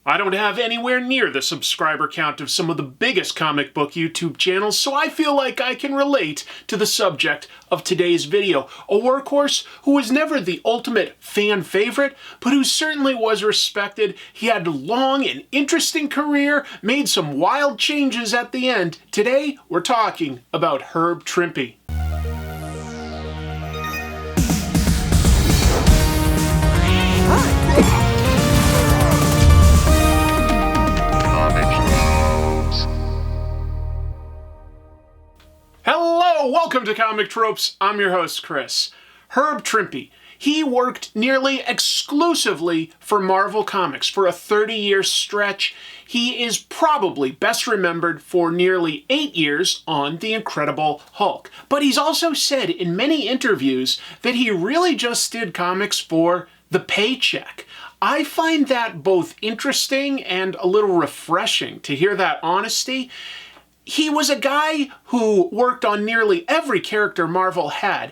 I don't have anywhere near the subscriber count of some of the biggest comic book YouTube channels, so I feel like I can relate to the subject of today's video. A workhorse who was never the ultimate fan favorite, but who certainly was respected. He had a long and interesting career, made some wild changes at the end. Today, we're talking about Herb Trimpe. Hello, welcome to Comic Tropes. I'm your host, Chris. Herb Trimpe. He worked nearly exclusively for Marvel Comics for a 30-year stretch. He is probably best remembered for nearly 8 years on The Incredible Hulk. But he's also said in many interviews that he really just did comics for the paycheck. I find that both interesting and a little refreshing to hear that honesty. He was a guy who worked on nearly every character Marvel had.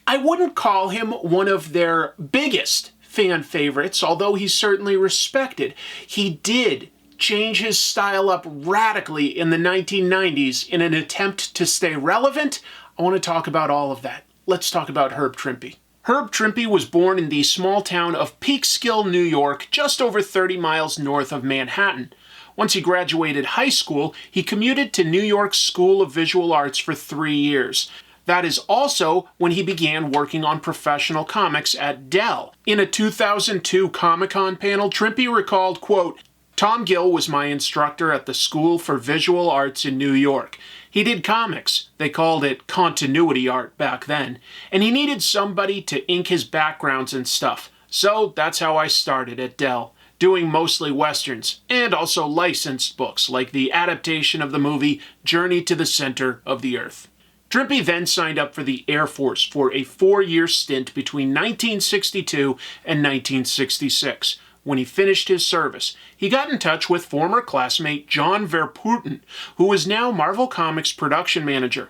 I wouldn't call him one of their biggest fan favorites, although he's certainly respected. He did change his style up radically in the 1990s in an attempt to stay relevant. I want to talk about all of that. Let's talk about Herb Trimpe. Herb Trimpe was born in the small town of Peekskill, New York, just over 30 miles north of Manhattan. Once he graduated high school, he commuted to New York's School of Visual Arts for 3 years. That is also when he began working on professional comics at Dell. In a 2002 Comic-Con panel, Trimpe recalled, quote, "Tom Gill was my instructor at the School for Visual Arts in New York. He did comics. They called it continuity art back then. And he needed somebody to ink his backgrounds and stuff. So that's how I started at Dell, doing mostly westerns, and also licensed books, like the adaptation of the movie Journey to the Center of the Earth." Trimpe then signed up for the Air Force for a 4-year stint between 1962 and 1966. When he finished his service, he got in touch with former classmate John Verpoorten, who is now Marvel Comics production manager.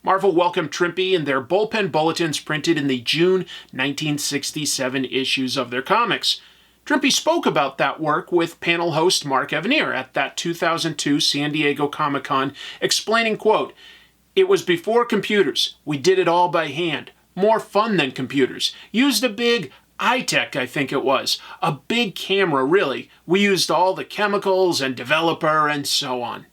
Marvel welcomed Trimpe in their bullpen bulletins printed in the June 1967 issues of their comics. Trimpe spoke about that work with panel host Mark Evanier at that 2002 San Diego Comic-Con, explaining, quote, "It was before computers. We did it all by hand. More fun than computers. Used a big iTech, I think it was. A big camera, really. We used all the chemicals and developer and so on."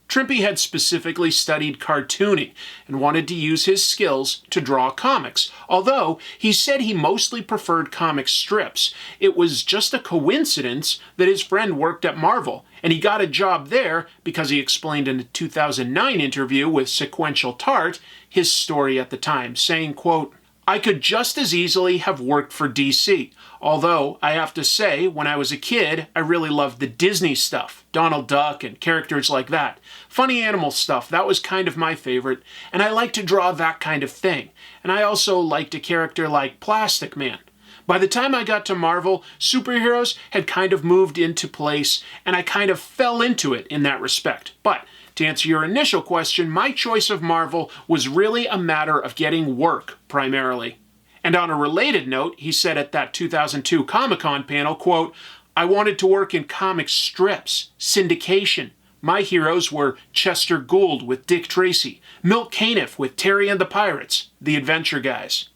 Trimpe had specifically studied cartooning and wanted to use his skills to draw comics, although he said he mostly preferred comic strips. It was just a coincidence that his friend worked at Marvel, and he got a job there because he explained in a 2009 interview with Sequential Tart his story at the time, saying, quote, "I could just as easily have worked for DC. Although, I have to say, when I was a kid, I really loved the Disney stuff, Donald Duck and characters like that. Funny animal stuff, that was kind of my favorite, and I like to draw that kind of thing. And I also liked a character like Plastic Man. By the time I got to Marvel, superheroes had kind of moved into place, and I kind of fell into it in that respect. But to answer your initial question, my choice of Marvel was really a matter of getting work, primarily." And on a related note, he said at that 2002 Comic-Con panel, quote, "I wanted to work in comic strips, syndication. My heroes were Chester Gould with Dick Tracy, Milt Caniff with Terry and the Pirates, the Adventure Guys."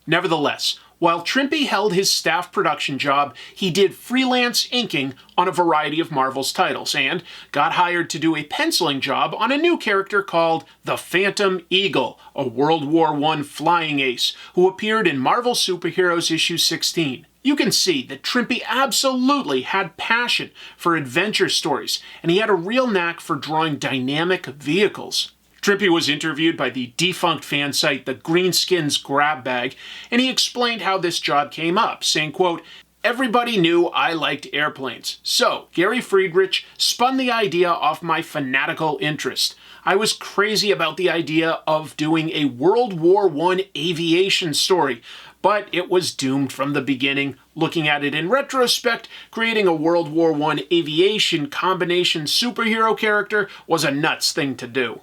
Nevertheless, while Trimpe held his staff production job, he did freelance inking on a variety of Marvel's titles and got hired to do a penciling job on a new character called the Phantom Eagle, a World War I flying ace who appeared in Marvel Superheroes issue 16. You can see that Trimpe absolutely had passion for adventure stories, and he had a real knack for drawing dynamic vehicles. Trimpe was interviewed by the defunct fan site The Greenskins Grab Bag, and he explained how this job came up, saying, quote, "Everybody knew I liked airplanes, so Gary Friedrich spun the idea off my fanatical interest. I was crazy about the idea of doing a World War I aviation story, but it was doomed from the beginning. Looking at it in retrospect, creating a World War I aviation combination superhero character was a nuts thing to do."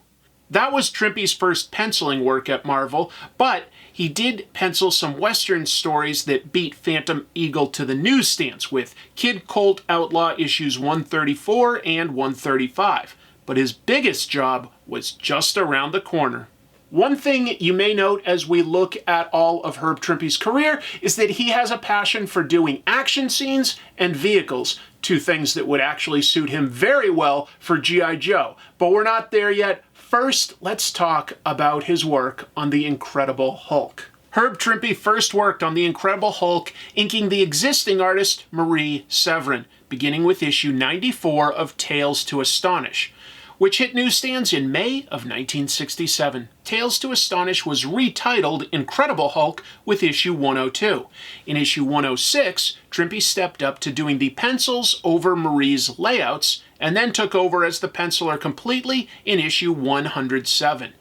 That was Trimpe's first penciling work at Marvel, but he did pencil some Western stories that beat Phantom Eagle to the newsstands with Kid Colt Outlaw issues 134 and 135. But his biggest job was just around the corner. One thing you may note as we look at all of Herb Trimpe's career is that he has a passion for doing action scenes and vehicles, two things that would actually suit him very well for G.I. Joe. But we're not there yet. First, let's talk about his work on The Incredible Hulk. Herb Trimpe first worked on The Incredible Hulk, inking the existing artist Marie Severin, beginning with issue 94 of Tales to Astonish, which hit newsstands in May of 1967. Tales to Astonish was retitled Incredible Hulk with issue 102. In issue 106, Trimpe stepped up to doing the pencils over Marie's layouts, and then took over as the penciler completely in issue 107.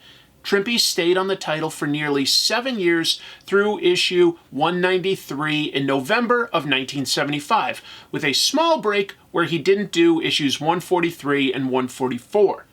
Trimpe stayed on the title for nearly 7 years through issue 193 in November of 1975, with a small break where he didn't do issues 143 and 144.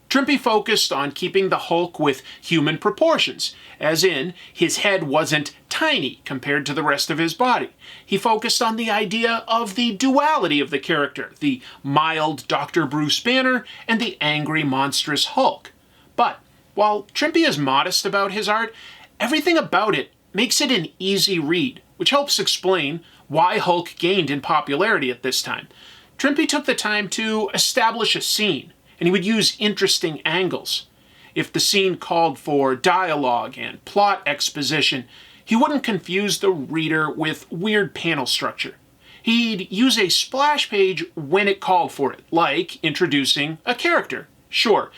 Trimpe focused on keeping the Hulk with human proportions, as in, his head wasn't tiny compared to the rest of his body. He focused on the idea of the duality of the character, the mild Dr. Bruce Banner and the angry, monstrous Hulk. But while Trimpe is modest about his art, everything about it makes it an easy read, which helps explain why Hulk gained in popularity at this time. Trimpe took the time to establish a scene, and he would use interesting angles. If the scene called for dialogue and plot exposition, he wouldn't confuse the reader with weird panel structure. He'd use a splash page when it called for it, like introducing a character. Sure,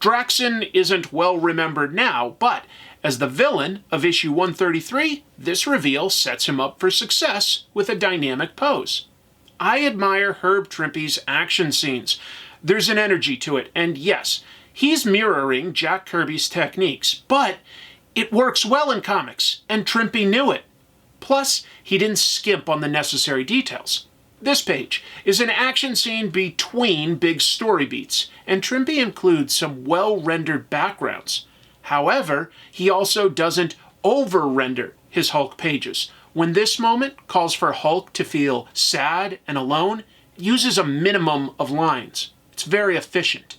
Draxon isn't well remembered now, but as the villain of issue 133, this reveal sets him up for success with a dynamic pose. I admire Herb Trimpe's action scenes. There's an energy to it, and yes, he's mirroring Jack Kirby's techniques, but it works well in comics, and Trimpe knew it. Plus, he didn't skimp on the necessary details. This page is an action scene between big story beats, and Trimpe includes some well-rendered backgrounds. However, he also doesn't over-render his Hulk pages. When this moment calls for Hulk to feel sad and alone, it uses a minimum of lines. It's very efficient.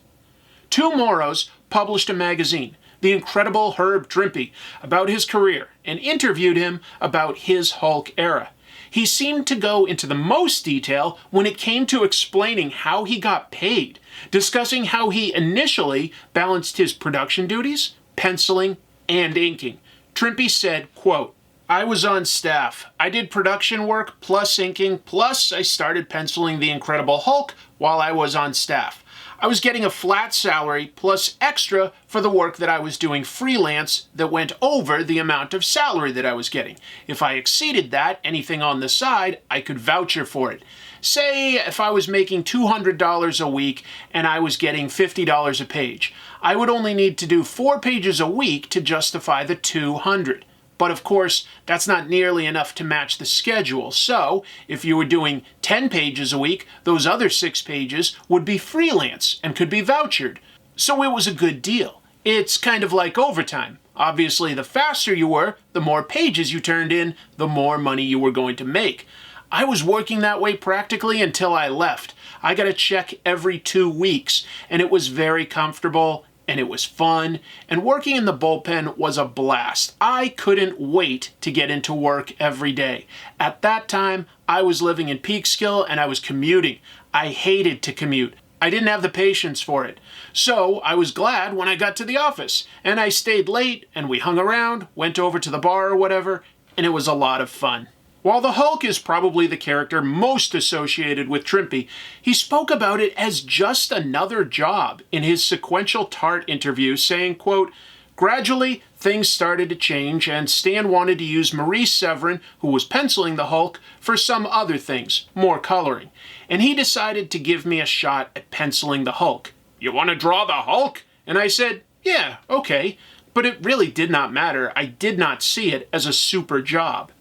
Two Moros published a magazine, The Incredible Herb Trimpe, about his career and interviewed him about his Hulk era. He seemed to go into the most detail when it came to explaining how he got paid, discussing how he initially balanced his production duties, penciling, and inking. Trimpe said, quote, "I was on staff. I did production work plus inking, plus I started penciling The Incredible Hulk while I was on staff. I was getting a flat salary plus extra for the work that I was doing freelance that went over the amount of salary that I was getting. If I exceeded that, anything on the side, I could voucher for it. Say if I was making $200 a week and I was getting $50 a page, I would only need to do 4 pages a week to justify the $200. But of course, that's not nearly enough to match the schedule. So, if you were doing 10 pages a week, those other 6 pages would be freelance and could be vouchered. So it was a good deal. It's kind of like overtime. Obviously, the faster you were, the more pages you turned in, the more money you were going to make. I was working that way practically until I left. I got a check every 2 weeks, and it was very comfortable, and it was fun, and working in the bullpen was a blast. I couldn't wait to get into work every day. At that time, I was living in Peekskill and I was commuting. I hated to commute. I didn't have the patience for it. So I was glad when I got to the office, and I stayed late, and we hung around, went over to the bar or whatever, and it was a lot of fun. While the Hulk is probably the character most associated with Trimpe, he spoke about it as just another job in his Sequential Tart interview, saying, quote, "Gradually, things started to change, and Stan wanted to use Marie Severin, who was penciling the Hulk, for some other things, more coloring. And he decided to give me a shot at penciling the Hulk. 'You want to draw the Hulk?' And I said, 'Yeah, okay.' But it really did not matter. I did not see it as a super job."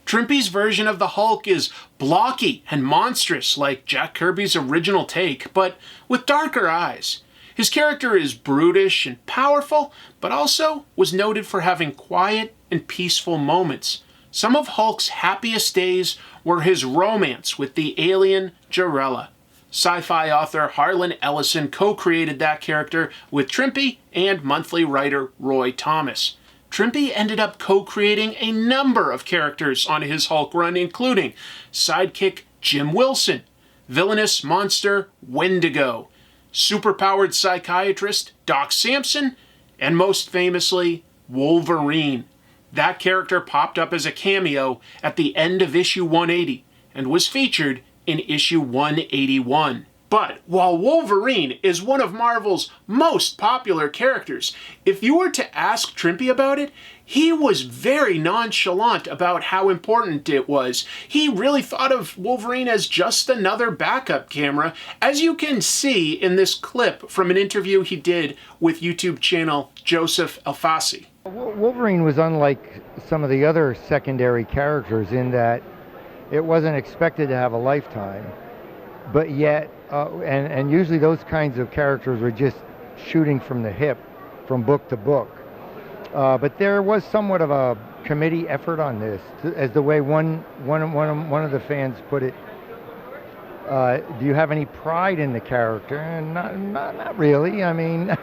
Trimpe's version of the Hulk is blocky and monstrous like Jack Kirby's original take, but with darker eyes. His character is brutish and powerful, but also was noted for having quiet and peaceful moments. Some of Hulk's happiest days were his romance with the alien Jarella. Sci-fi author Harlan Ellison co-created that character with Trimpe and monthly writer Roy Thomas. Trimpe ended up co-creating a number of characters on his Hulk run, including sidekick Jim Wilson, villainous monster Wendigo, superpowered psychiatrist Doc Samson, and most famously, Wolverine. That character popped up as a cameo at the end of issue 180 and was featured in issue 181. But while Wolverine is one of Marvel's most popular characters, if you were to ask Trimpe about it, he was very nonchalant about how important it was. He really thought of Wolverine as just another backup camera, as you can see in this clip from an interview he did with YouTube channel Joseph Alfasi. Wolverine was unlike some of the other secondary characters in that it wasn't expected to have a lifetime, but yet, and usually those kinds of characters were just shooting from the hip, from book to book. But there was somewhat of a committee effort on this, as the way one of the fans put it. Do you have any pride in the character? And not really. I mean,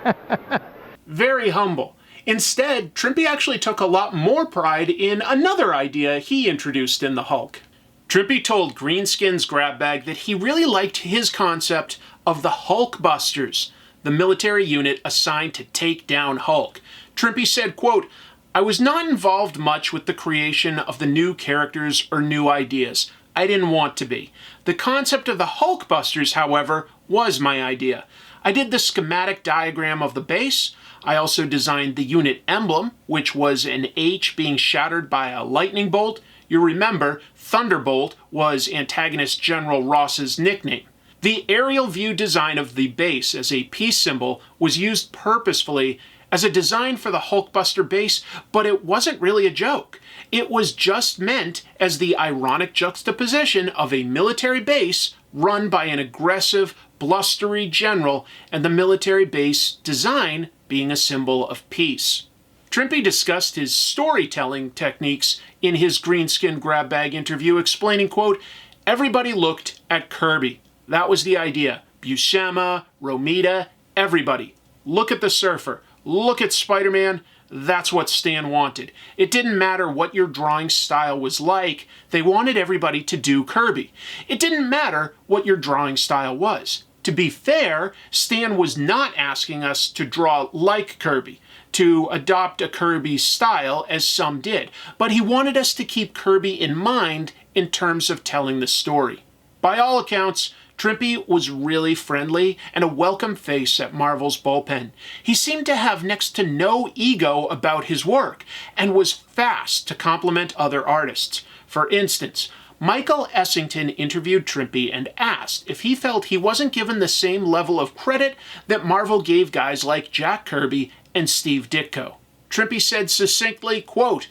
very humble. Instead, Trimpe actually took a lot more pride in another idea he introduced in the Hulk. Trimpe told Greenskin's Grab Bag that he really liked his concept of the Hulkbusters, the military unit assigned to take down Hulk. Trimpe said, quote, "I was not involved much with the creation of the new characters or new ideas. I didn't want to be. The concept of the Hulkbusters, however, was my idea. I did the schematic diagram of the base. I also designed the unit emblem, which was an H being shattered by a lightning bolt. You remember, Thunderbolt was antagonist General Ross's nickname. The aerial view design of the base as a peace symbol was used purposefully as a design for the Hulkbuster base, but it wasn't really a joke. It was just meant as the ironic juxtaposition of a military base run by an aggressive, blustery general, and the military base design being a symbol of peace." Trimpe discussed his storytelling techniques in his Greenskin Grab Bag interview, explaining, quote, "Everybody looked at Kirby. That was the idea. Buscema, Romita, everybody. Look at the Surfer. Look at Spider-Man. That's what Stan wanted. It didn't matter what your drawing style was like. They wanted everybody to do Kirby. It didn't matter what your drawing style was. To be fair, Stan was not asking us to draw like Kirby, to adopt a Kirby style as some did, but he wanted us to keep Kirby in mind in terms of telling the story." By all accounts, Trimpe was really friendly and a welcome face at Marvel's bullpen. He seemed to have next to no ego about his work and was fast to compliment other artists. For instance, Michael Essington interviewed Trimpe and asked if he felt he wasn't given the same level of credit that Marvel gave guys like Jack Kirby and Steve Ditko. Trimpe said succinctly, quote,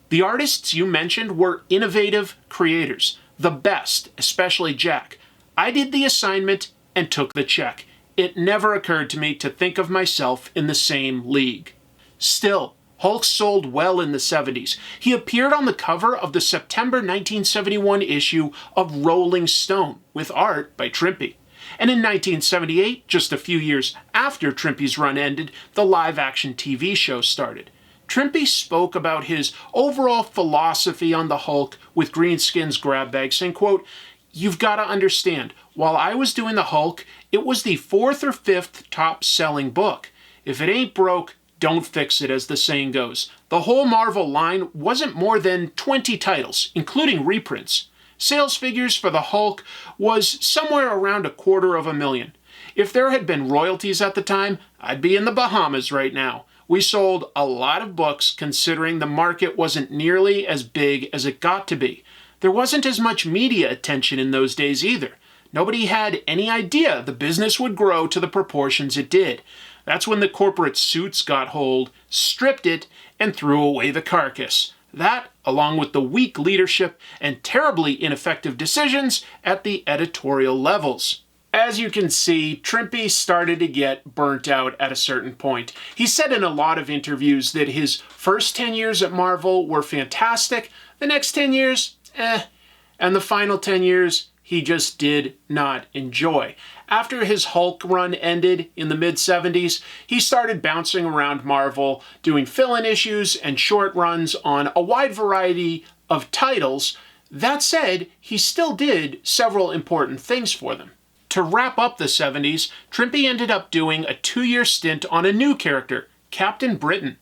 "The artists you mentioned were innovative creators, the best, especially Jack. I did the assignment and took the check. It never occurred to me to think of myself in the same league." Still, Hulk sold well in the 70s. He appeared on the cover of the September 1971 issue of Rolling Stone with art by Trimpe. And in 1978, just a few years after Trimpe's run ended, the live-action TV show started. Trimpe spoke about his overall philosophy on the Hulk with Greenskin's Grab Bag, saying, quote, "You've got to understand, while I was doing the Hulk, it was the 4th or 5th top-selling book. If it ain't broke, don't fix it, as the saying goes. The whole Marvel line wasn't more than 20 titles, including reprints. Sales figures for the Hulk was somewhere around 250,000. If there had been royalties at the time, I'd be in the Bahamas right now. We sold a lot of books considering the market wasn't nearly as big as it got to be. There wasn't as much media attention in those days either. Nobody had any idea the business would grow to the proportions it did. That's when the corporate suits got hold, stripped it, and threw away the carcass. That, along with the weak leadership and terribly ineffective decisions at the editorial levels. As you can see, Trimpe started to get burnt out at a certain point. He said in a lot of interviews that his first 10 years at Marvel were fantastic, the next 10 years, and the final 10 years, he just did not enjoy. After his Hulk run ended in the mid-70s, he started bouncing around Marvel, doing fill-in issues and short runs on a wide variety of titles. That said, he still did several important things for them. To wrap up the 70s, Trimpe ended up doing a 2-year stint on a new character, Captain Britain.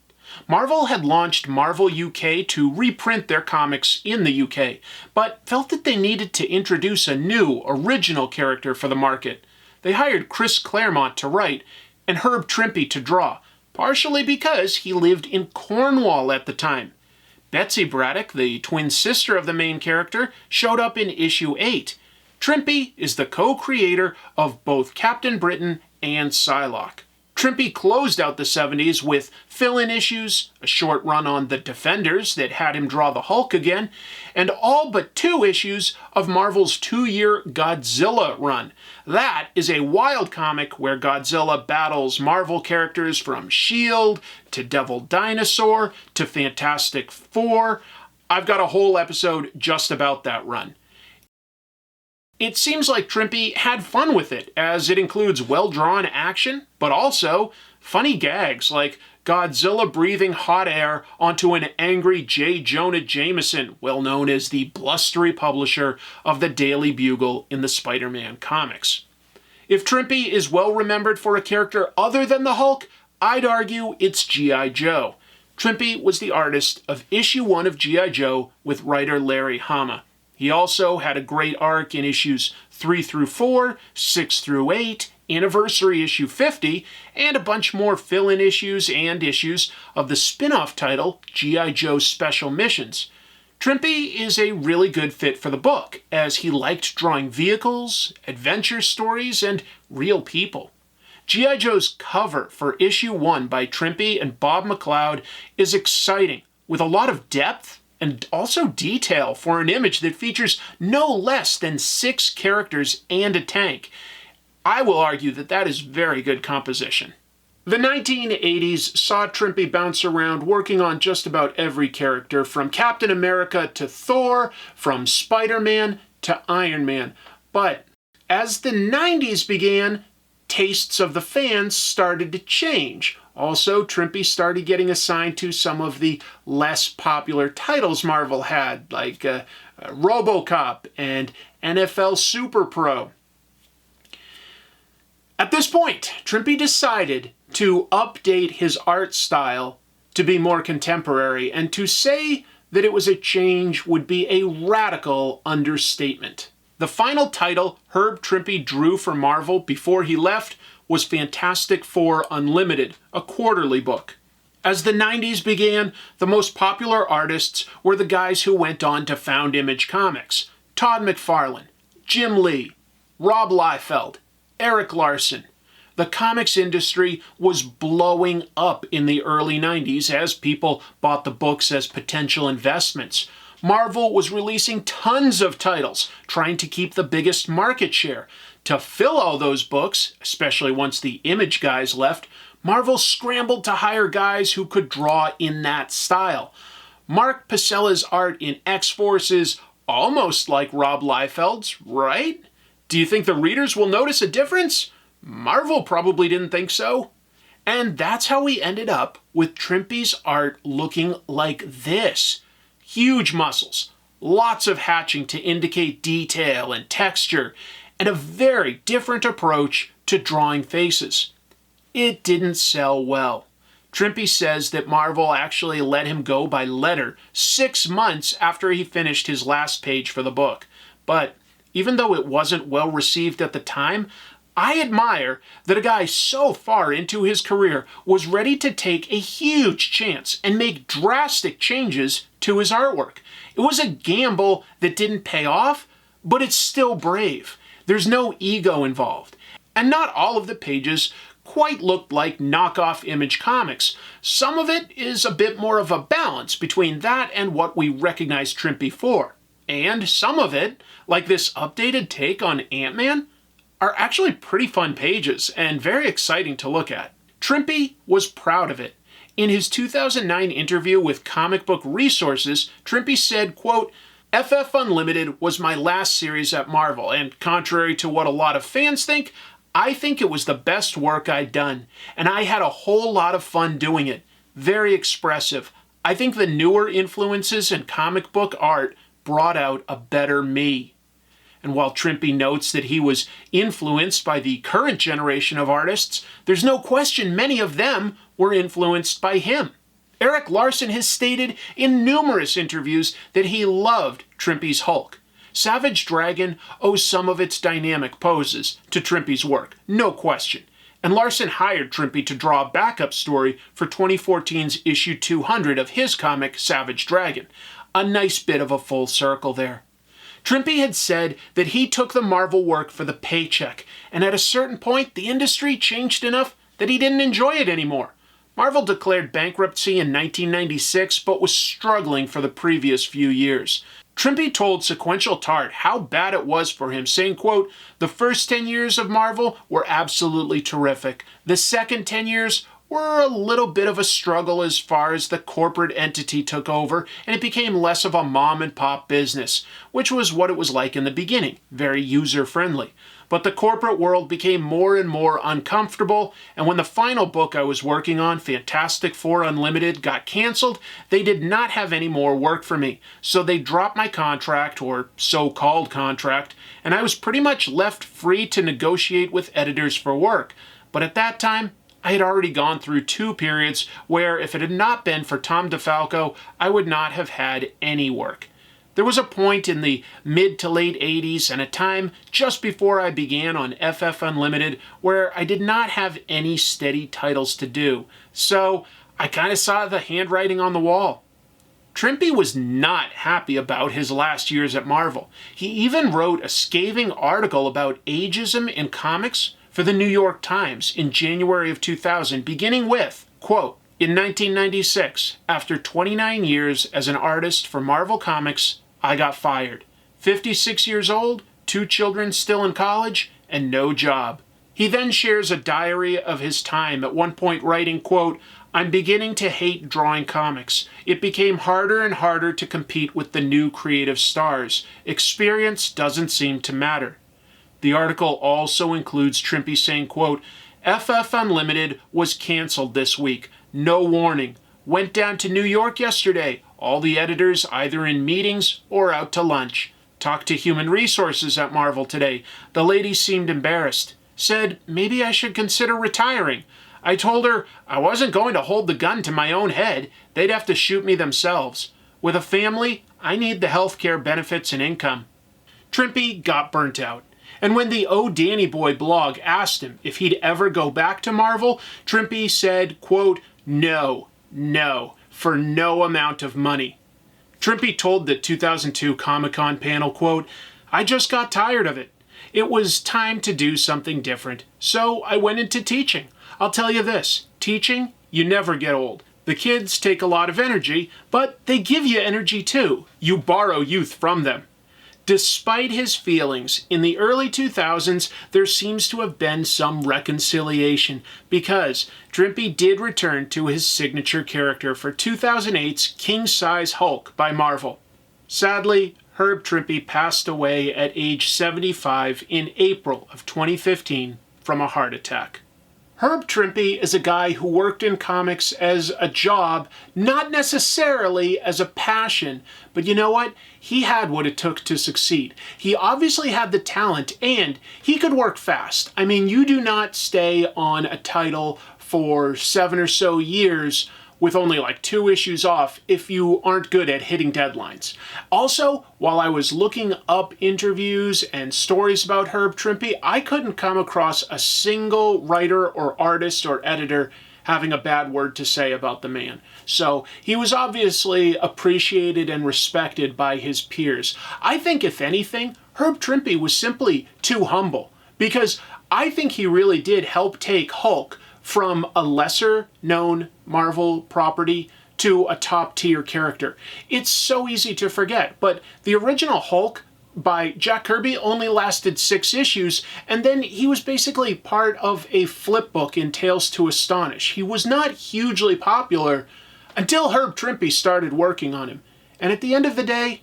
Marvel had launched Marvel UK to reprint their comics in the UK, but felt that they needed to introduce a new, original character for the market. They hired Chris Claremont to write and Herb Trimpe to draw, partially because he lived in Cornwall at the time. Betsy Braddock, the twin sister of the main character, showed up in issue 8. Trimpe is the co-creator of both Captain Britain and Psylocke. Trimpe closed out the 70s with fill-in issues, a short run on The Defenders that had him draw the Hulk again, and all but 2 issues of Marvel's 2-year Godzilla run. That is a wild comic where Godzilla battles Marvel characters from S.H.I.E.L.D. to Devil Dinosaur to Fantastic Four. I've got a whole episode just about that run. It seems like Trimpe had fun with it, as it includes well-drawn action, but also funny gags like Godzilla breathing hot air onto an angry J. Jonah Jameson, well known as the blustery publisher of the Daily Bugle in the Spider-Man comics. If Trimpe is well remembered for a character other than the Hulk, I'd argue it's G.I. Joe. Trimpe was the artist of issue 1 of G.I. Joe with writer Larry Hama. He also had a great arc in issues 3 through 4, 6 through 8, Anniversary issue 50, and a bunch more fill-in issues and issues of the spin-off title, G.I. Joe Special Missions. Trimpe is a really good fit for the book, as he liked drawing vehicles, adventure stories, and real people. G.I. Joe's cover for issue 1 by Trimpe and Bob McLeod is exciting, with a lot of depth and also detail for an image that features no less than 6 characters and a tank. I will argue that that is very good composition. The 1980s saw Trimpe bounce around working on just about every character, from Captain America to Thor, from Spider-Man to Iron Man. But as the 90s began, tastes of the fans started to change. Also, Trimpe started getting assigned to some of the less popular titles Marvel had, like RoboCop and NFL Super Pro. At this point, Trimpe decided to update his art style to be more contemporary, and to say that it was a change would be a radical understatement. The final title Herb Trimpe drew for Marvel before he left was Fantastic Four Unlimited, a quarterly book. As the 90s began, the most popular artists were the guys who went on to found Image Comics: Todd McFarlane, Jim Lee, Rob Liefeld, Erik Larsen. The comics industry was blowing up in the early 90s as people bought the books as potential investments. Marvel was releasing tons of titles, trying to keep the biggest market share. To fill all those books, especially once the Image guys left, Marvel scrambled to hire guys who could draw in that style. Mark Pacella's art in X-Force is almost like Rob Liefeld's, right? Do you think the readers will notice a difference? Marvel probably didn't think so. And that's how we ended up with Trimpe's art looking like this. Huge muscles, lots of hatching to indicate detail and texture, and a very different approach to drawing faces. It didn't sell well. Trimpe says that Marvel actually let him go by letter 6 months after he finished his last page for the book. But even though it wasn't well received at the time, I admire that a guy so far into his career was ready to take a huge chance and make drastic changes to his artwork. It was a gamble that didn't pay off, but it's still brave. There's no ego involved. And not all of the pages quite looked like knockoff Image Comics. Some of it is a bit more of a balance between that and what we recognize Trimpe for. And some of it, like this updated take on Ant-Man, are actually pretty fun pages and very exciting to look at. Trimpe was proud of it. In his 2009 interview with Comic Book Resources, Trimpe said, quote, "FF Unlimited was my last series at Marvel, and contrary to what a lot of fans think, I think it was the best work I'd done, and I had a whole lot of fun doing it. Very expressive. I think the newer influences in comic book art brought out a better me." And while Trimpe notes that he was influenced by the current generation of artists, there's no question many of them were influenced by him. Erik Larsen has stated in numerous interviews that he loved Trimpe's Hulk. Savage Dragon owes some of its dynamic poses to Trimpe's work, no question. And Larsen hired Trimpe to draw a backup story for 2014's issue 200 of his comic Savage Dragon. A nice bit of a full circle there. Trimpe had said that he took the Marvel work for the paycheck, and at a certain point the industry changed enough that he didn't enjoy it anymore. Marvel declared bankruptcy in 1996, but was struggling for the previous few years. Trimpe told Sequential Tart how bad it was for him, saying, quote, "The first 10 years of Marvel were absolutely terrific. The second 10 years were a little bit of a struggle as far as the corporate entity took over, and it became less of a mom-and-pop business, which was what it was like in the beginning, very user-friendly. But the corporate world became more and more uncomfortable, and when the final book I was working on, Fantastic Four Unlimited, got canceled, they did not have any more work for me. So they dropped my contract, or so-called contract, and I was pretty much left free to negotiate with editors for work. But at that time, I had already gone through 2 periods where if it had not been for Tom DeFalco, I would not have had any work. There was a point in the mid to late 80s and a time just before I began on FF Unlimited where I did not have any steady titles to do, so I kind of saw the handwriting on the wall. Trimpe was not happy about his last years at Marvel. He even wrote a scathing article about ageism in comics for the New York Times in January of 2000, beginning with, quote, "In 1996, after 29 years as an artist for Marvel Comics, I got fired. 56 years old, 2 children still in college, and no job." He then shares a diary of his time, at one point writing, quote, "I'm beginning to hate drawing comics. It became harder and harder to compete with the new creative stars. Experience doesn't seem to matter." The article also includes Trimpe saying, quote, "FF Unlimited was canceled this week. No warning. Went down to New York yesterday. All the editors either in meetings or out to lunch. Talked to Human Resources at Marvel today. The lady seemed embarrassed. Said maybe I should consider retiring. I told her I wasn't going to hold the gun to my own head. They'd have to shoot me themselves. With a family, I need the healthcare benefits and income." Trimpe got burnt out. And when the Oh Danny Boy blog asked him if he'd ever go back to Marvel, Trimpe said, quote, no, for no amount of money. Trimpe told the 2002 Comic-Con panel, quote, "I just got tired of it. It was time to do something different. So I went into teaching. I'll tell you this, teaching, you never get old. The kids take a lot of energy, but they give you energy too. You borrow youth from them." Despite his feelings, in the early 2000s, there seems to have been some reconciliation because Trimpe did return to his signature character for 2008's King-Size Hulk by Marvel. Sadly, Herb Trimpe passed away at age 75 in April of 2015 from a heart attack. Herb Trimpe is a guy who worked in comics as a job, not necessarily as a passion, but you know what? He had what it took to succeed. He obviously had the talent, and he could work fast. I mean, you do not stay on a title for 7 or so years with only like 2 issues off if you aren't good at hitting deadlines. Also, while I was looking up interviews and stories about Herb Trimpe, I couldn't come across a single writer or artist or editor having a bad word to say about the man. So he was obviously appreciated and respected by his peers. I think, if anything, Herb Trimpe was simply too humble, because I think he really did help take Hulk from a lesser-known Marvel property to a top-tier character. It's so easy to forget, but the original Hulk by Jack Kirby only lasted 6 issues, and then he was basically part of a flip book in Tales to Astonish. He was not hugely popular until Herb Trimpe started working on him. And at the end of the day,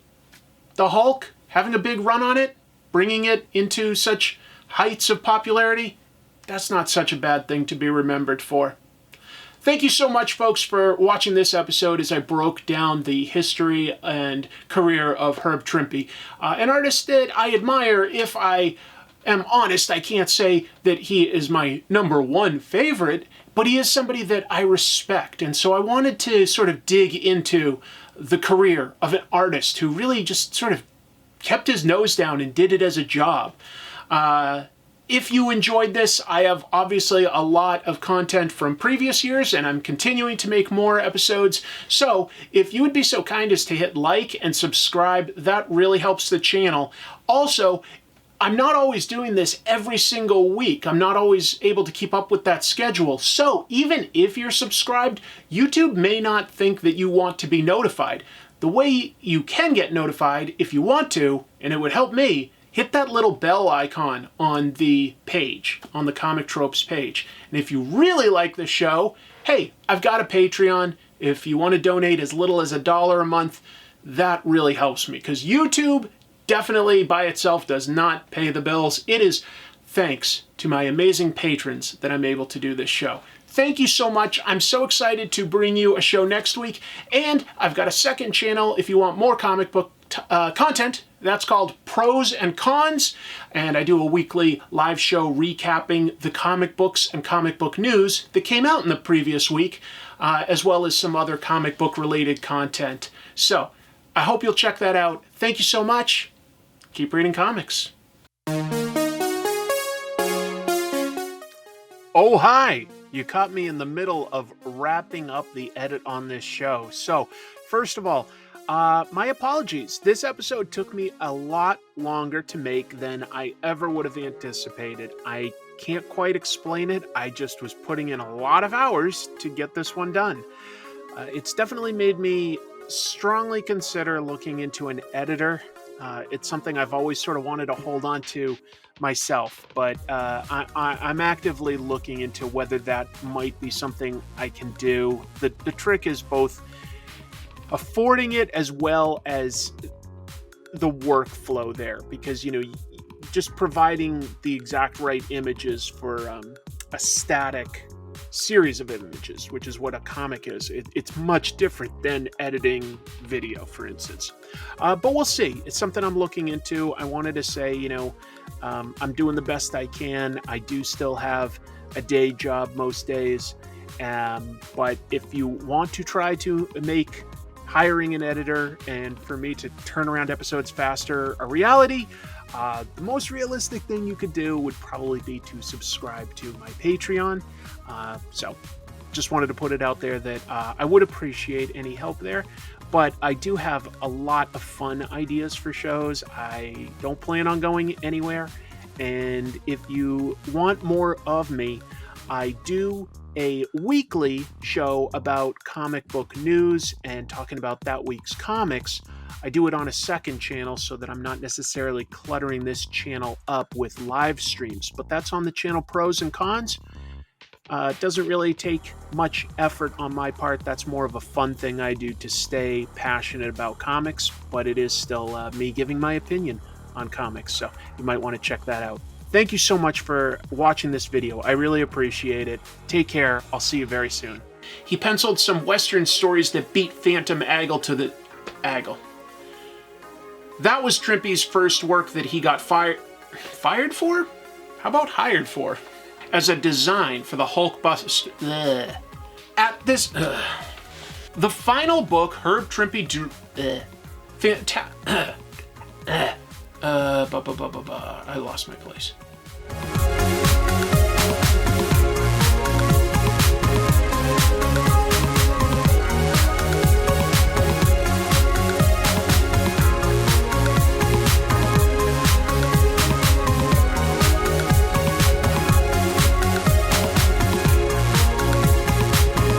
the Hulk, having a big run on it, bringing it into such heights of popularity, that's not such a bad thing to be remembered for. Thank you so much, folks, for watching this episode as I broke down the history and career of Herb Trimpe, an artist that I admire. If I am honest, I can't say that he is my #1 favorite, but he is somebody that I respect. And so I wanted to sort of dig into the career of an artist who really just sort of kept his nose down and did it as a job. If you enjoyed this, I have obviously a lot of content from previous years, and I'm continuing to make more episodes. So if you would be so kind as to hit like and subscribe, that really helps the channel. Also, I'm not always doing this every single week. I'm not always able to keep up with that schedule. So even if you're subscribed, YouTube may not think that you want to be notified. The way you can get notified, if you want to, and it would help me, hit that little bell icon on the page, on the Comic Tropes page. And if you really like the show, hey, I've got a Patreon. If you want to donate as little as $1 a month, that really helps me, because YouTube definitely by itself does not pay the bills. It is thanks to my amazing patrons that I'm able to do this show. Thank you so much. I'm so excited to bring you a show next week. And I've got a second channel if you want more comic book content. That's called Pros and Cons. And I do a weekly live show recapping the comic books and comic book news that came out in the previous week, as well as some other comic book related content. So I hope you'll check that out. Thank you so much. Keep reading comics. Oh, hi! You caught me in the middle of wrapping up the edit on this show. So, first of all, my apologies. This episode took me a lot longer to make than I ever would have anticipated. I can't quite explain it. I just was putting in a lot of hours to get this one done. It's definitely made me strongly consider looking into an editor. It's something I've always sort of wanted to hold on to myself, but I'm actively looking into whether that might be something I can do. The trick is both affording it as well as the workflow there, because, you know, just providing the exact right images for a static series of images, which is what a comic is. It's much different than editing video, for instance. But we'll see. It's something I'm looking into. I wanted to say, you know, I'm doing the best I can. I do still have a day job most days. But if you want to try to make hiring an editor and for me to turn around episodes faster a reality, the most realistic thing you could do would probably be to subscribe to my Patreon. So just wanted to put it out there that I would appreciate any help there. But I do have a lot of fun ideas for shows. I don't plan on going anywhere. And if you want more of me, I do a weekly show about comic book news and talking about that week's comics. I do it on a second channel so that I'm not necessarily cluttering this channel up with live streams, but that's on the channel Pros and Cons. It doesn't really take much effort on my part. That's more of a fun thing I do to stay passionate about comics, but it is still me giving my opinion on comics, so you might want to check that out. Thank you so much for watching this video. I really appreciate it. Take care. I'll see you very soon. He penciled some Western stories that beat Phantom Aggle to the Aggle. That was Trimpe's first work that he got fired for? How about hired for? As a design for the Hulk bust. At this. The final book, Herb Trimpe drew. I lost my place.